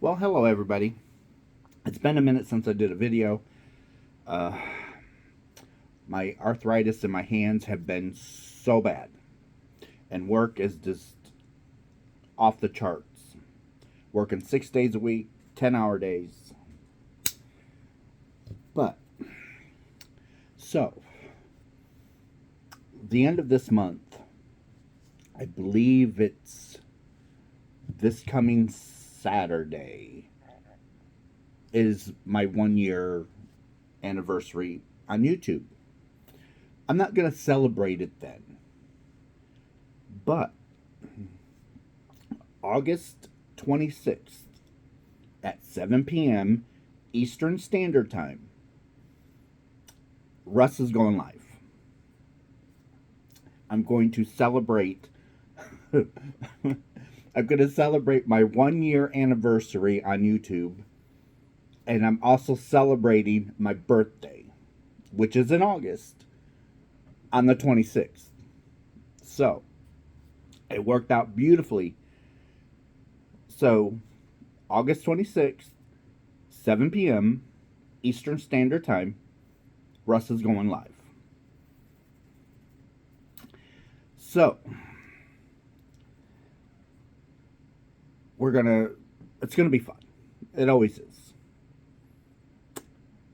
Well, hello everybody. It's been a minute since I did a video. Uh, my arthritis in my hands have been so bad, and work is just off the charts. Working 6 days a week, 10-hour days. But, so, the end of this month, I believe it's this coming Saturday, is my 1 year anniversary on YouTube. I'm not going to celebrate it then, but August 26th at 7 p.m. Eastern Standard Time, Russ is going live. I'm going to celebrate. I'm going to celebrate my 1 year anniversary on YouTube, and I'm also celebrating my birthday, which is in August, on the 26th. So, it worked out beautifully. So, August 26th, 7 p.m. Eastern Standard Time, Russ is going live. So, it's gonna be fun. It always is.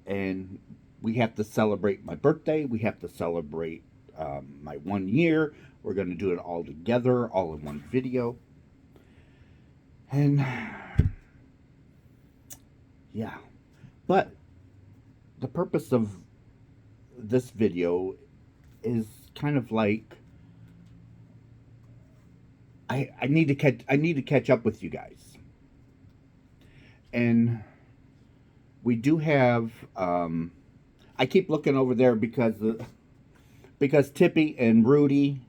And we have to celebrate my birthday. We have to celebrate my 1 year. We're going to do it all together, all in one video. And yeah. But the purpose of this video is kind of like I need to catch up with you guys. And we do have I keep looking over there because Tippy and Rudy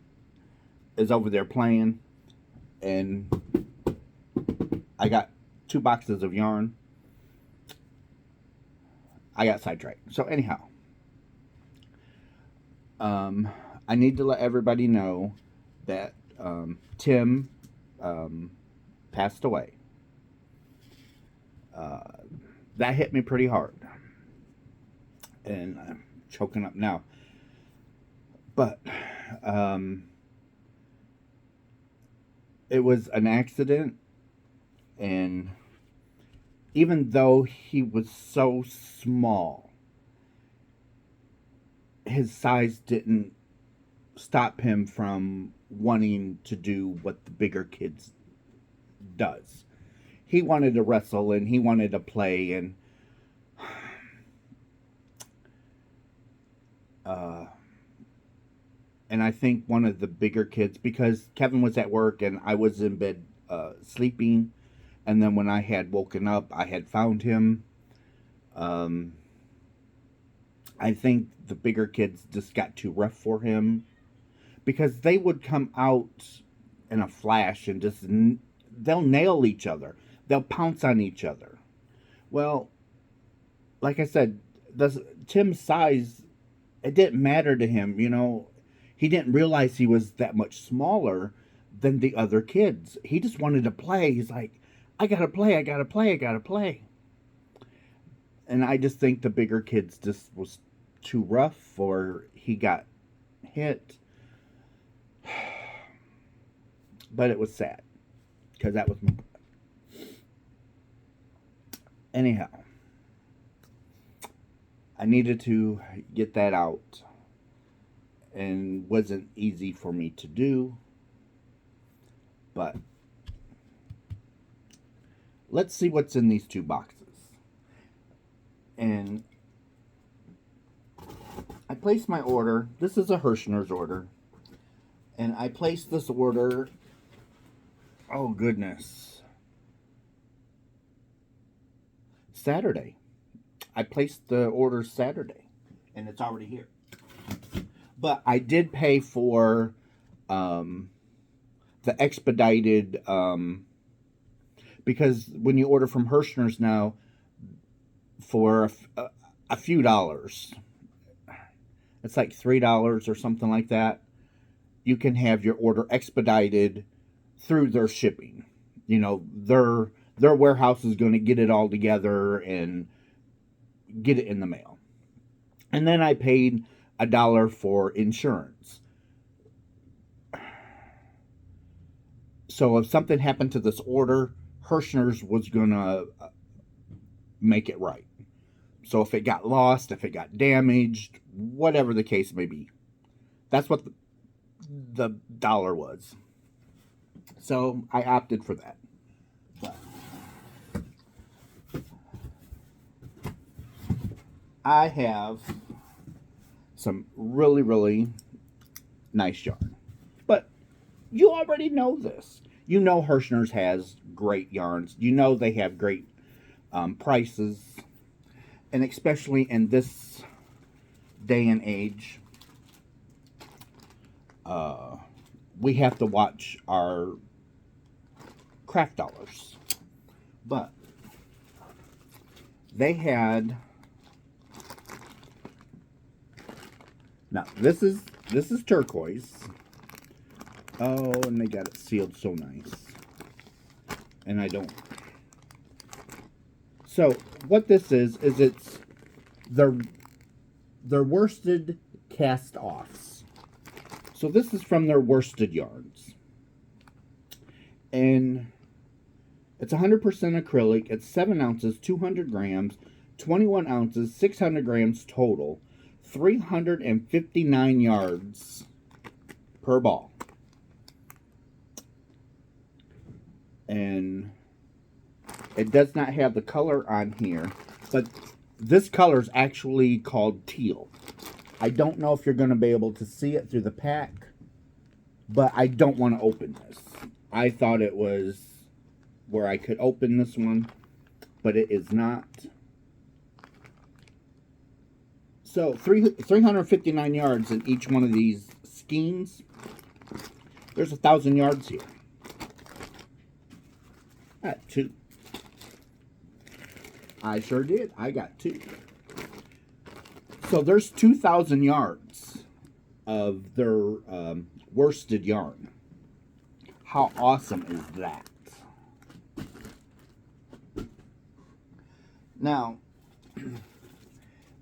is over there playing, and I got 2 boxes of yarn. I got sidetracked. So anyhow, I need to let everybody know that Tim passed away. That hit me pretty hard, and I'm choking up now. But it was an accident, and even though he was so small, his size didn't stop him from wanting to do what the bigger kids does. He wanted to wrestle and he wanted to play, and I think one of the bigger kids, because Kevin was at work and I was in bed sleeping, and then when I had woken up, I had found him. I think the bigger kids just got too rough for him, because they would come out in a flash and just they'll nail each other. They'll pounce on each other. Well, like I said, Tim's size, it didn't matter to him. He didn't realize he was that much smaller than the other kids. He just wanted to play. He's like, I gotta play, I gotta play, I gotta play. And I just think the bigger kids just was too rough, or he got hit. But it was sad, because that was my brother. Anyhow, I needed to get that out, and wasn't easy for me to do. But let's see what's in these 2 boxes. And I placed my order. This is a Hershner's order. And I placed this order, oh goodness, Saturday. I placed the order Saturday, and it's already here. But I did pay for the expedited, because when you order from Hershner's now, for a few dollars, it's like $3 or something like that, you can have your order expedited through their shipping. their warehouse is going to get it all together and get it in the mail. And then I paid $1 for insurance. So if something happened to this order, Herrschners was going to make it right. So if it got lost, if it got damaged, whatever the case may be, that's what the dollar was. So I opted for that. But I have some really, really nice yarn. But you already know this. You know Herrschners has great yarns. You know they have great prices. And especially in this day and age, we have to watch our craft dollars. But they had, now this is turquoise. Oh, and they got it sealed so nice. And I don't. So what this is it's their worsted cast offs. So this is from their worsted yarns. And it's 100% acrylic. It's 7 ounces, 200 grams, 21 ounces, 600 grams total, 359 yards per ball. And it does not have the color on here, but this color is actually called teal. I don't know if you're going to be able to see it through the pack, but I don't want to open this. I thought it was where I could open this one, but it is not. So 359 yards in each one of these skeins. There's 1,000 yards here. I got 2. I sure did. I got 2. So there's 2,000 yards of their worsted yarn. How awesome is that? Now,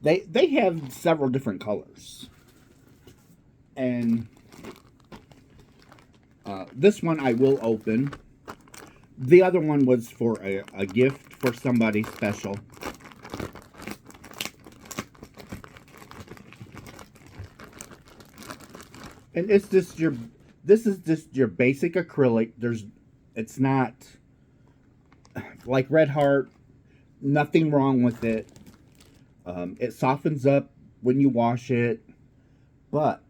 they have several different colors. And this one I will open. The other one was for a gift for somebody special. And it's just this is just your basic acrylic. It's not like Red Heart, nothing wrong with it. It softens up when you wash it, but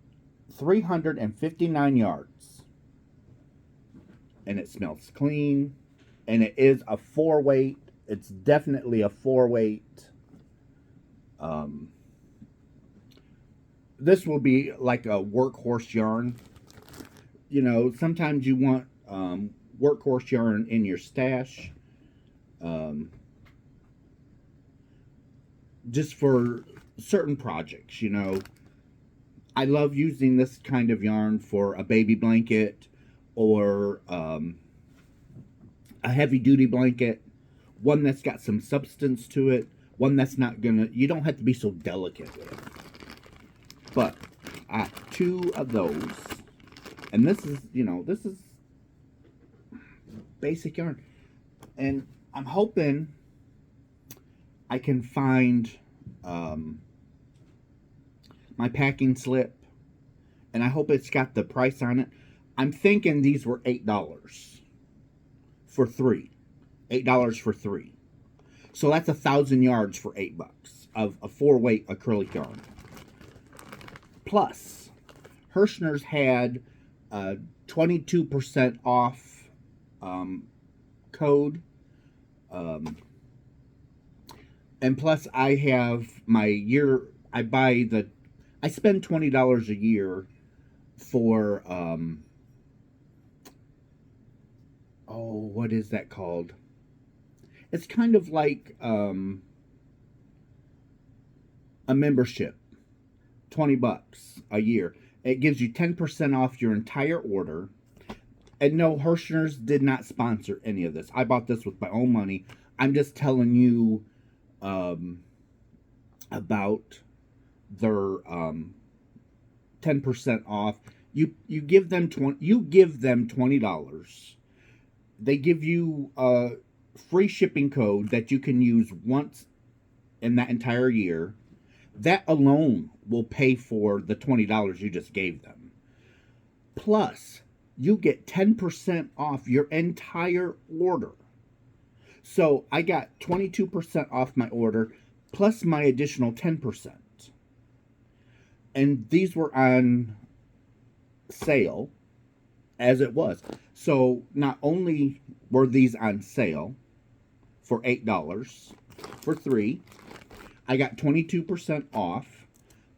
359 yards. And it smells clean, and it is a 4-weight. It's definitely a 4-weight. This will be like a workhorse yarn. You know, sometimes you want workhorse yarn in your stash. Just for certain projects, you know. I love using this kind of yarn for a baby blanket or a heavy-duty blanket. One that's got some substance to it. One that's not gonna... You don't have to be so delicate with it. But I have 2 of those. And this is, you know, this is basic yarn. And I'm hoping I can find my packing slip. And I hope it's got the price on it. I'm thinking these were $8 for 3. $8 for 3. So that's 1,000 yards for $8 of a 4-weight acrylic yarn. Plus, Herrschners had a 22% off code. And plus, I have my year. I spend $20 a year for what is that called? It's kind of like a membership. $20 a year. It gives you 10% off your entire order. And no, Herrschners did not sponsor any of this. I bought this with my own money. I'm just telling you about their 10% off. You give them $20. They give you a free shipping code that you can use once in that entire year. That alone will pay for the $20 you just gave them. Plus, you get 10% off your entire order. So I got 22% off my order plus my additional 10%. And these were on sale as it was. So not only were these on sale for $8 for 3, I got 22% off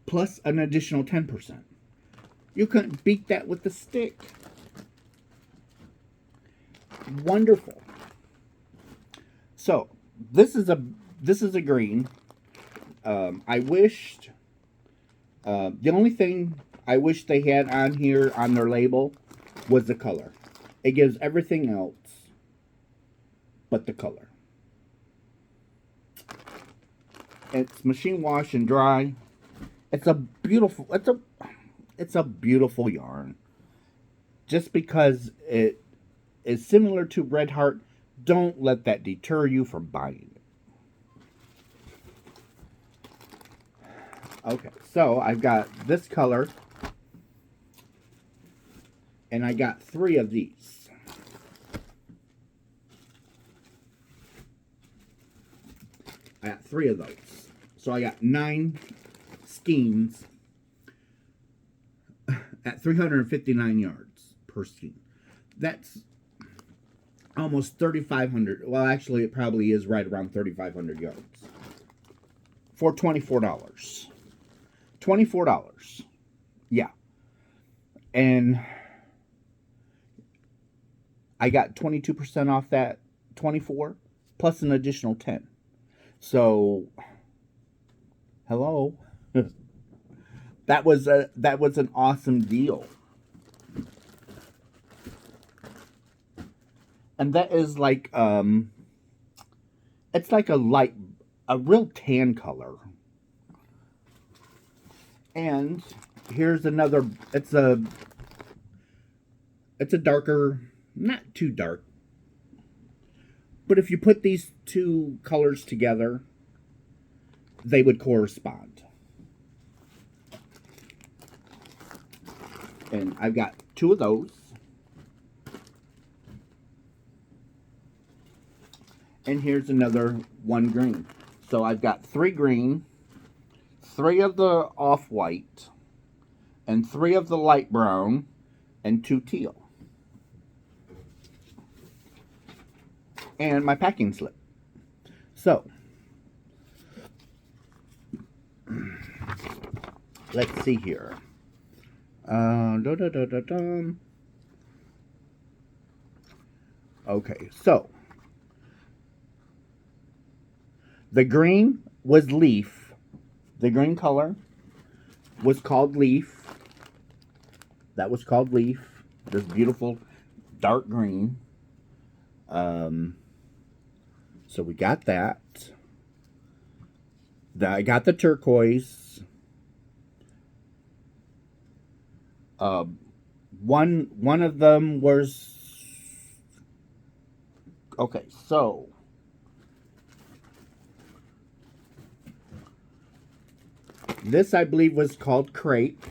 plus an additional 10%. You couldn't beat that with a stick. Wonderful. So this is a green. I wished the only thing I wish they had on here on their label was the color. It gives everything else but the color. It's machine wash and dry. It's a beautiful yarn. Just because it is similar to Red Heart, don't let that deter you from buying it. Okay, so I've got this color, and I got 3 of these. I got 3 of those. So I got 9 skeins at 359 yards per skein. That's almost 3,500. Well, actually, it probably is right around 3,500 yards for $24. $24. Yeah. And I got 22% off that 24 plus an additional 10. So, hello. that was an awesome deal. And that is like it's like a real tan color. And here's another, it's a darker, not too dark. But if you put these 2 colors together, they would correspond. And I've got 2 of those. And here's another 1 green. So I've got 3 green, 3 of the off-white, and 3 of the light brown, and 2 teal. And my packing slip. So, let's see here. Okay, so the green was leaf. The green color was called leaf. That was called leaf. This beautiful dark green. So we got that. I got the turquoise. One of them was okay. So this, I believe, was called crepe.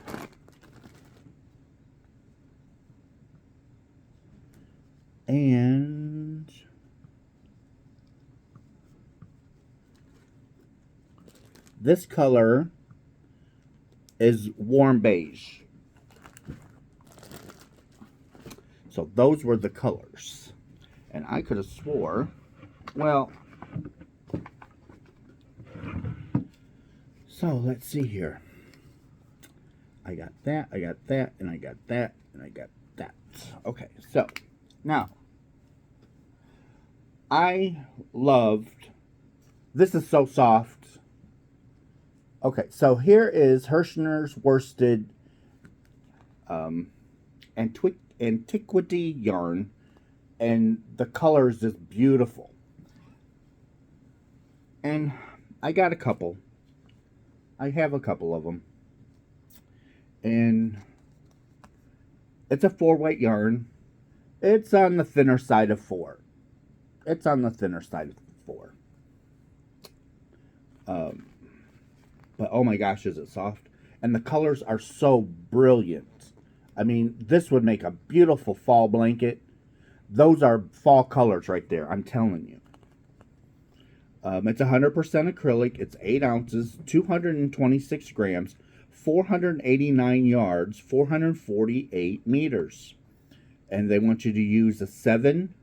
And this color is warm beige. So those were the colors. And I could have swore, well, so let's see here. I got that, and I got that, and I got that. Okay, so now I loved, this is so soft. Okay, so here is Hershner's worsted Antiquity yarn, and the color is just beautiful. And I got a couple. I have a couple of them. And it's a 4-weight yarn. It's on the thinner side of 4. It's on the thinner side of 4. But oh my gosh, is it soft. And the colors are so brilliant. I mean, this would make a beautiful fall blanket. Those are fall colors right there, I'm telling you. It's 100% acrylic. It's 8 ounces, 226 grams, 489 yards, 448 meters. And they want you to use a 7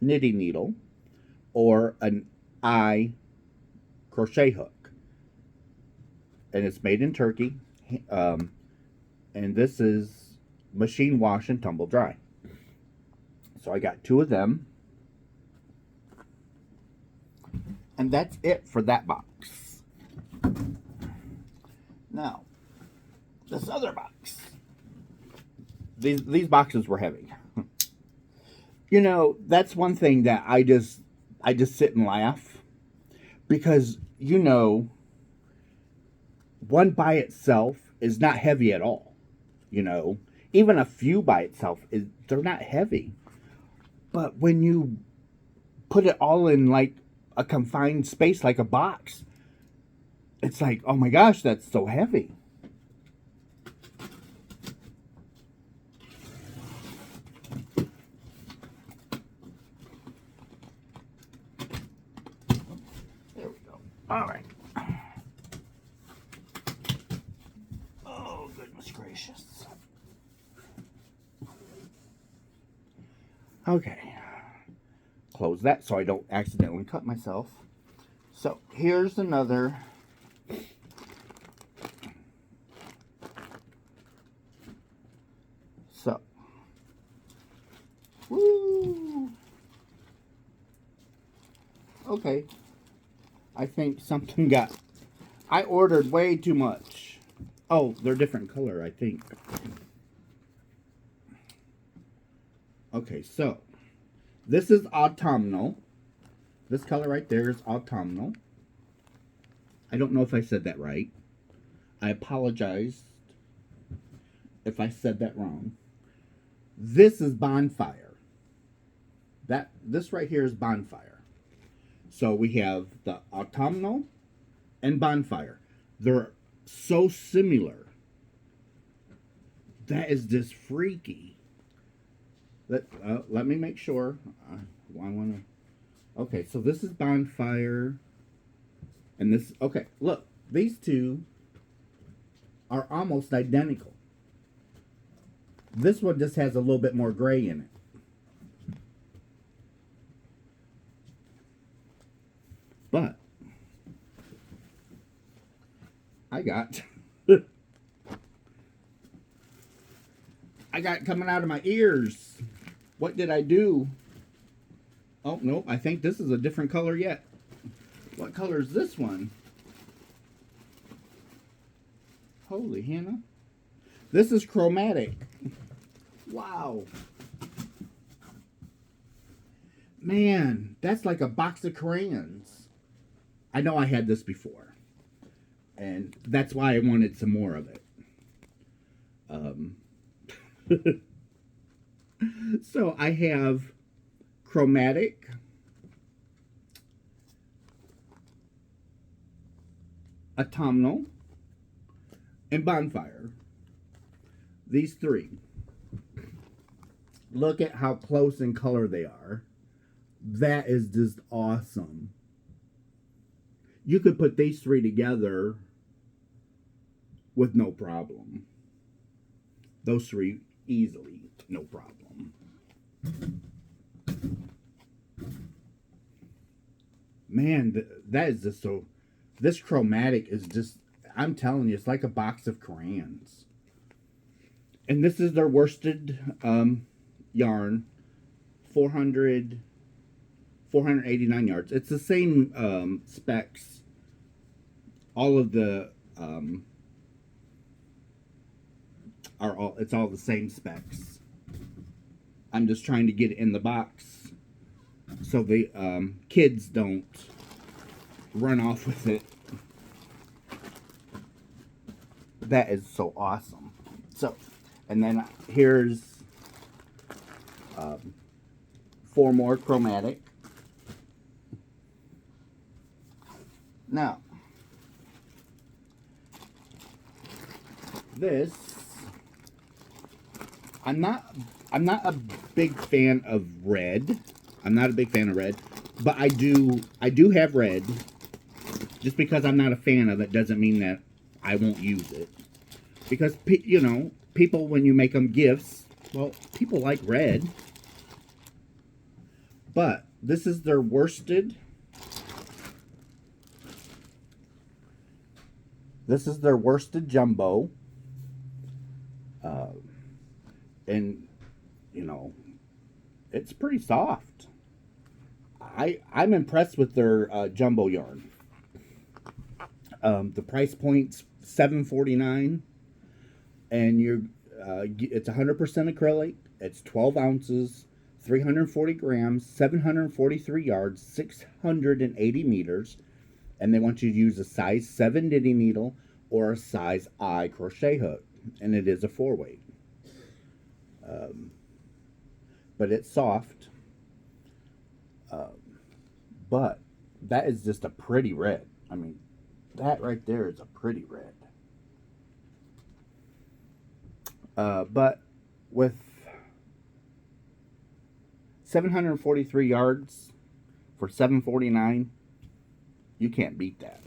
knitting needle or an I crochet hook. And it's made in Turkey. And this is machine wash and tumble dry. So I got 2 of them. And that's it for that box. Now, this other box. These boxes were heavy. You know, that's one thing that I just sit and laugh. Because, you know, one by itself is not heavy at all. You know, even a few by itself, they're not heavy. But when you put it all in like a confined space like a box, it's like, oh my gosh, that's so heavy. There we go. All right. Oh, goodness gracious. Okay. Close that so I don't accidentally cut myself. So here's another woo. Okay. I think something I ordered way too much. Oh, they're different color, I think. Okay, so this is autumnal. This color right there is autumnal. I don't know if I said that right. I apologize if I said that wrong. This is bonfire. This right here is bonfire. So we have the autumnal and bonfire. They're so similar. That is just freaky. Let me make sure. I want to. Okay, so this is bonfire, and this. Okay, look, these two are almost identical. This one just has a little bit more gray in it. But I got coming out of my ears. What did I do? Oh, no, I think this is a different color yet. What color is this one? Holy Hannah. This is chromatic. Wow. Man, that's like a box of crayons. I know I had this before. And that's why I wanted some more of it. So I have chromatic, autumnal, and bonfire. These three. Look at how close in color they are. That is just awesome. You could put these three together with no problem. Those three easily, no problem. Man, that is just so... This chromatic is just... I'm telling you, it's like a box of crayons. And this is their worsted yarn. 489 yards. It's the same specs. All of the... it's all the same specs. I'm just trying to get it in the box so the kids don't run off with it. That is so awesome. So, and then here's 4 more chromatic. Now, this, I'm not a big fan of red. I'm not a big fan of red, but I do have red. Just because I'm not a fan of it doesn't mean that I won't use it. Because, you know, people, when you make them gifts, well, people like red. But this is their worsted. This is their worsted jumbo. And, you know, it's pretty soft. I'm impressed with their jumbo yarn. The price point's $7.49, and it's 100% acrylic. It's 12 ounces, 340 grams, 743 yards, 680 meters, and they want you to use a size 7 knitting needle or a size I crochet hook, and it is a 4-weight. But it's soft. But that is just a pretty red. I mean, that right there is a pretty red. But with 743 yards for $7.49, you can't beat that.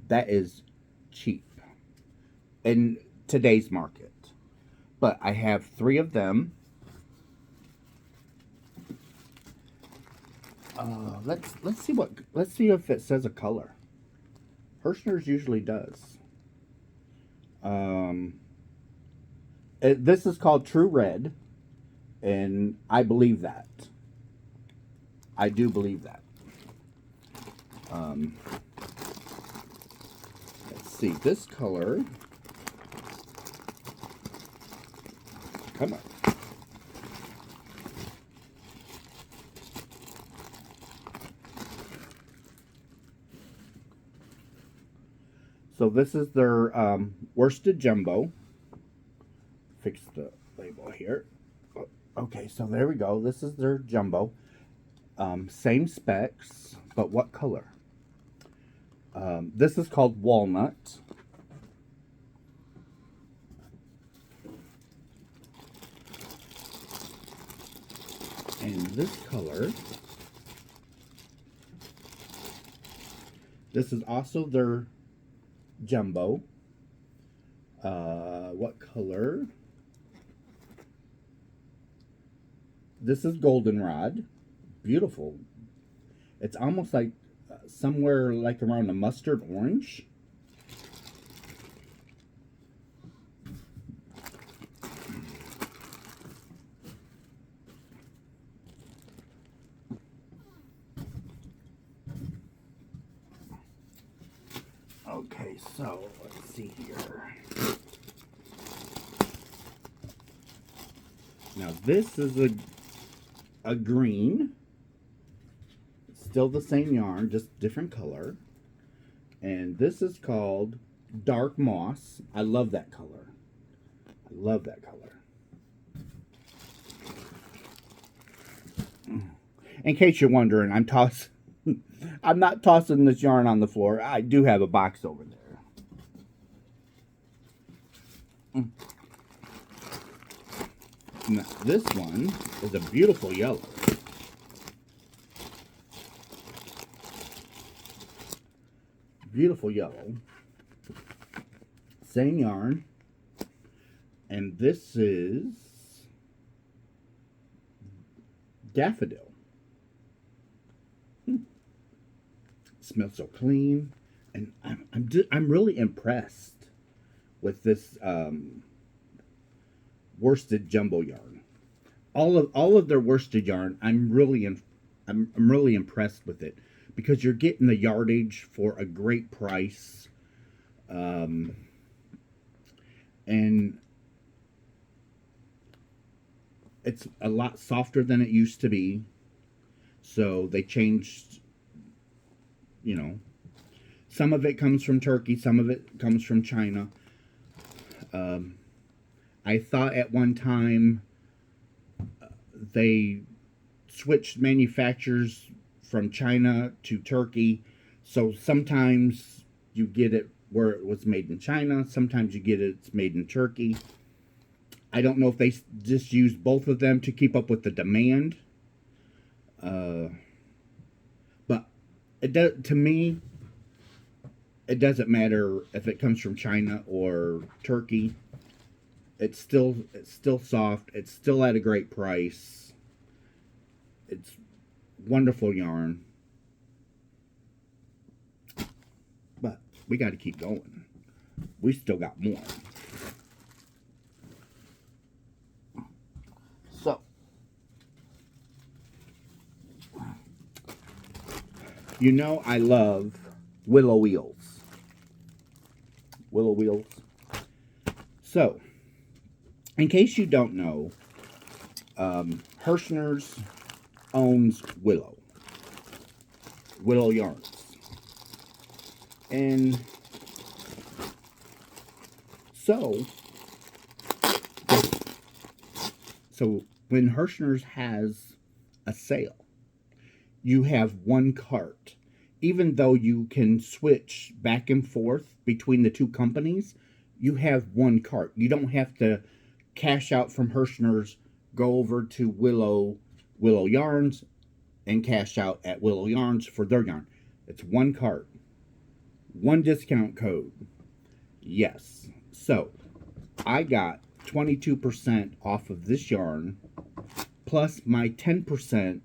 That is cheap in today's market. But I have 3 of them. Let's see if it says a color. Hershner's usually does. This is called True Red, and I believe that. I do believe that. Let's see, this color. Come on. So this is their worsted jumbo. Fix the label here. Okay, so there we go. This is their jumbo. Same specs, but what color? This is called walnut. And this color, this is also their jumbo. What color? This is goldenrod. Beautiful. It's almost like somewhere like around a mustard orange. Okay, so let's see here. Now this is a green. Still the same yarn, just different color. And this is called Dark Moss. I love that color. I love that color. In case you're wondering, I'm not tossing this yarn on the floor. I do have a box over there. Now, this one is a beautiful yellow. Beautiful yellow. Same yarn. And this is daffodil. Smells so clean, and I'm really impressed with this worsted jumbo yarn. All of their worsted yarn, I'm really impressed with it, because you're getting the yardage for a great price, and It's a lot softer than it used to be. So they changed, you know, some of it comes from Turkey, some of it comes from China. I thought at one time they switched manufacturers from China to Turkey. So sometimes you get it where it was made in China, sometimes you get it's made in Turkey. I don't know if they just used both of them to keep up with the demand. But it does, to me, it doesn't matter if it comes from China or Turkey. It's still soft. It's still at a great price. It's wonderful yarn. But we got to keep going. We still got more. So, you know I love willow wheels. Willow wheels. So, in case you don't know, Herrschners owns Willow Yarns. And so when Herrschners has a sale, you have one cart. Even though you can switch back and forth between the two companies, you have one cart. You don't have to cash out from Herrschners, go over to Willow Yarns, and cash out at Willow Yarns for their yarn. It's one cart. One discount code. Yes. So, I got 22% off of this yarn, plus my 10%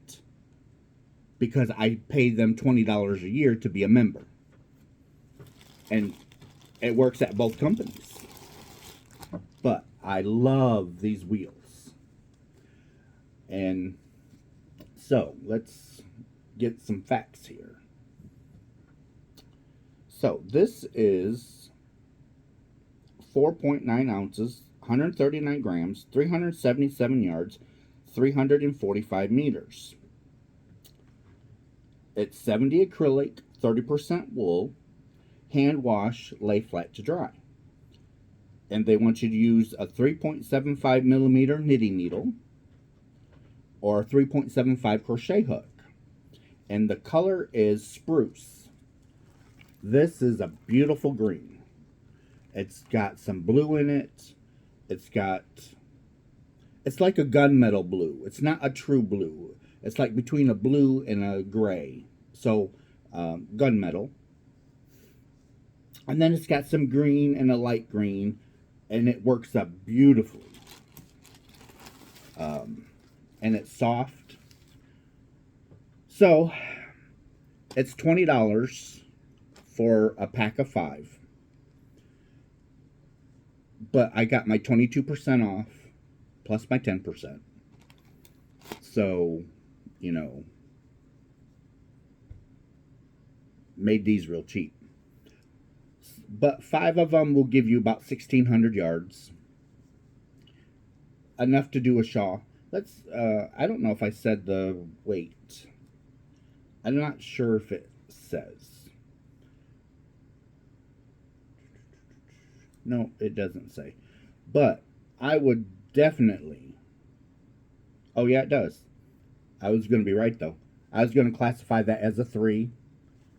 because I pay them $20 a year to be a member. And it works at both companies. But I love these wheels. And so, let's get some facts here. So, this is 4.9 ounces, 139 grams, 377 yards, 345 meters. It's 70 acrylic, 30% wool, hand wash, lay flat to dry. And they want you to use a 3.75 millimeter knitting needle or a 3.75 crochet hook. And the color is spruce. This is a beautiful green. It's got some blue in it. It's like a gunmetal blue. It's not a true blue. It's like between a blue and a gray. So, gunmetal. And then it's got some green and a light green. And it works up beautifully. And it's soft. So, it's $20 for a pack of 5. But I got my 22% off, plus my 10%. So, you know, made these real cheap. But 5 of them will give you about 1,600 yards. Enough to do a shawl. Let's, I don't know if I said the weight. I'm not sure if it says. No, it doesn't say. But I would definitely... Oh, yeah, it does. I was going to be right, though. I was going to classify that as a 3.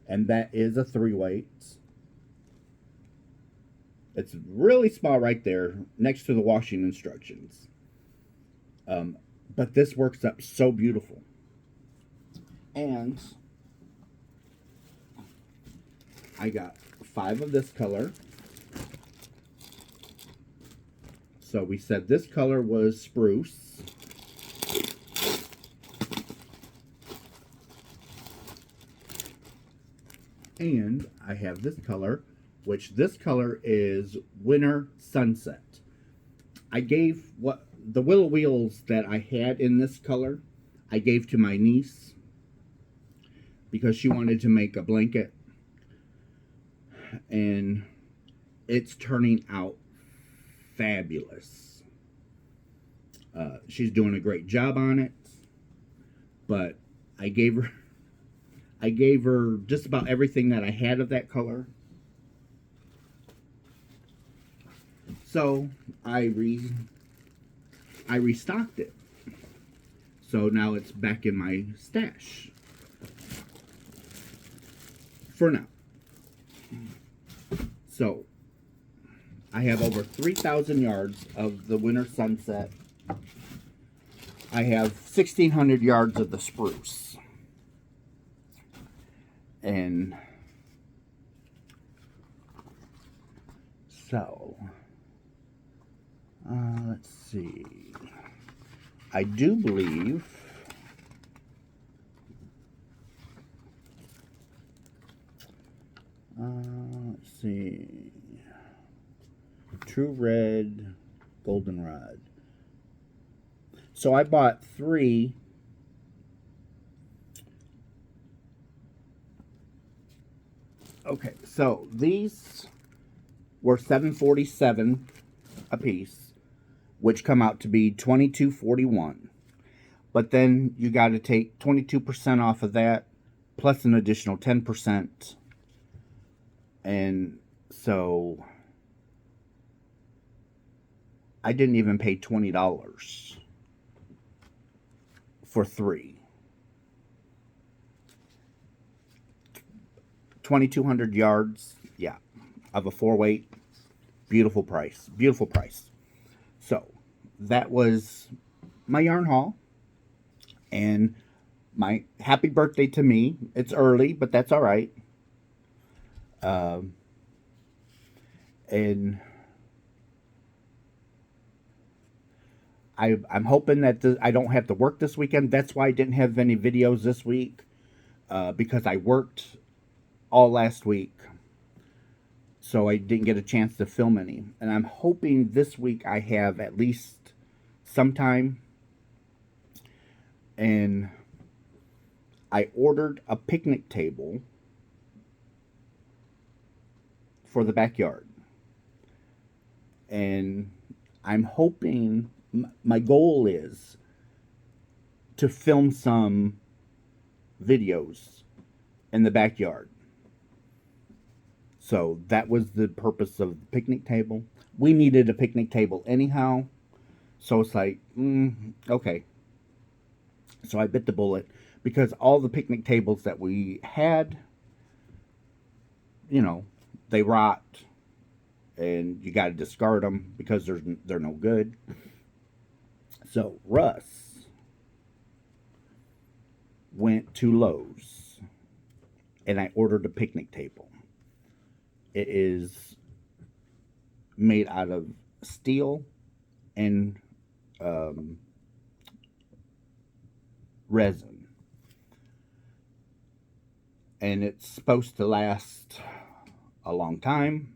And that is a 3 weight. It's really small right there next to the washing instructions. But this works up so beautiful. And I got 5 of this color. So we said this color was spruce. And I have this color, which this color is Winter Sunset. I gave the willow wheels that I had in this color, I gave to my niece because she wanted to make a blanket. And it's turning out fabulous. She's doing a great job on it, but I gave her just about everything that I had of that color. So I restocked it. So now it's back in my stash for now. So I have over 3,000 yards of the Winter Sunset. I have 1,600 yards of the spruce. And so, let's see. I do believe let's see. True Red Goldenrod. So I bought 3. Okay, so these were $7.47 a piece, which come out to be $22.41. But then you got to take 22% off of that, plus an additional 10%. And so I didn't even pay $20 for 3. 2,200 yards, yeah, of a 4-weight. Beautiful price. Beautiful price. So that was my yarn haul. And my happy birthday to me. It's early, but that's all right. And I'm hoping that I don't have to work this weekend. That's why I didn't have any videos this week, because I worked all last week, so I didn't get a chance to film any. And I'm hoping this week I have at least some time. And I ordered a picnic table for the backyard. And I'm hoping, my goal is to film some videos in the backyard. So that was the purpose of the picnic table. We needed a picnic table anyhow. So it's like, okay. So I bit the bullet, because all the picnic tables that we had, you know, they rot, and you got to discard them because they're no good. So Russ went to Lowe's, and I ordered a picnic table. It is made out of steel and resin. And it's supposed to last a long time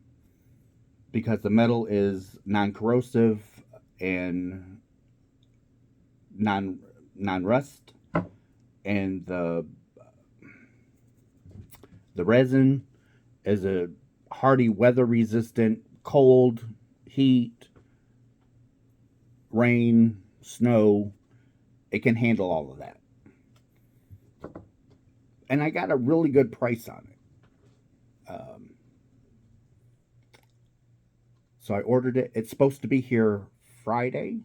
because the metal is non-corrosive and non-rust, and the resin is a hardy, weather resistant, cold, heat, rain, snow. It can handle all of that. And I got a really good price on it. So I ordered it. It's supposed to be here Friday.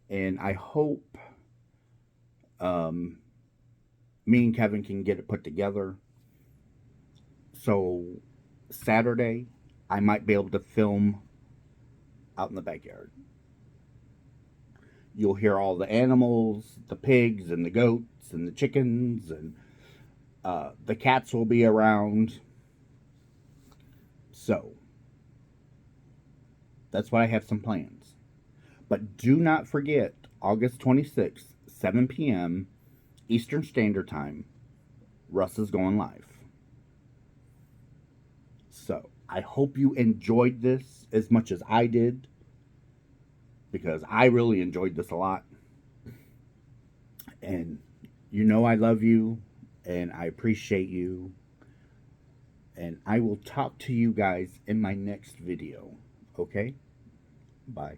And I hope me and Kevin can get it put together. So Saturday, I might be able to film out in the backyard. You'll hear all the animals, the pigs and the goats and the chickens, and the cats will be around. So that's why I have some plans. But do not forget, August 26th, 7 p.m. Eastern Standard Time, Russ is going live. So I hope you enjoyed this as much as I did, because I really enjoyed this a lot. And you know I love you, and I appreciate you. And I will talk to you guys in my next video. Okay? Bye.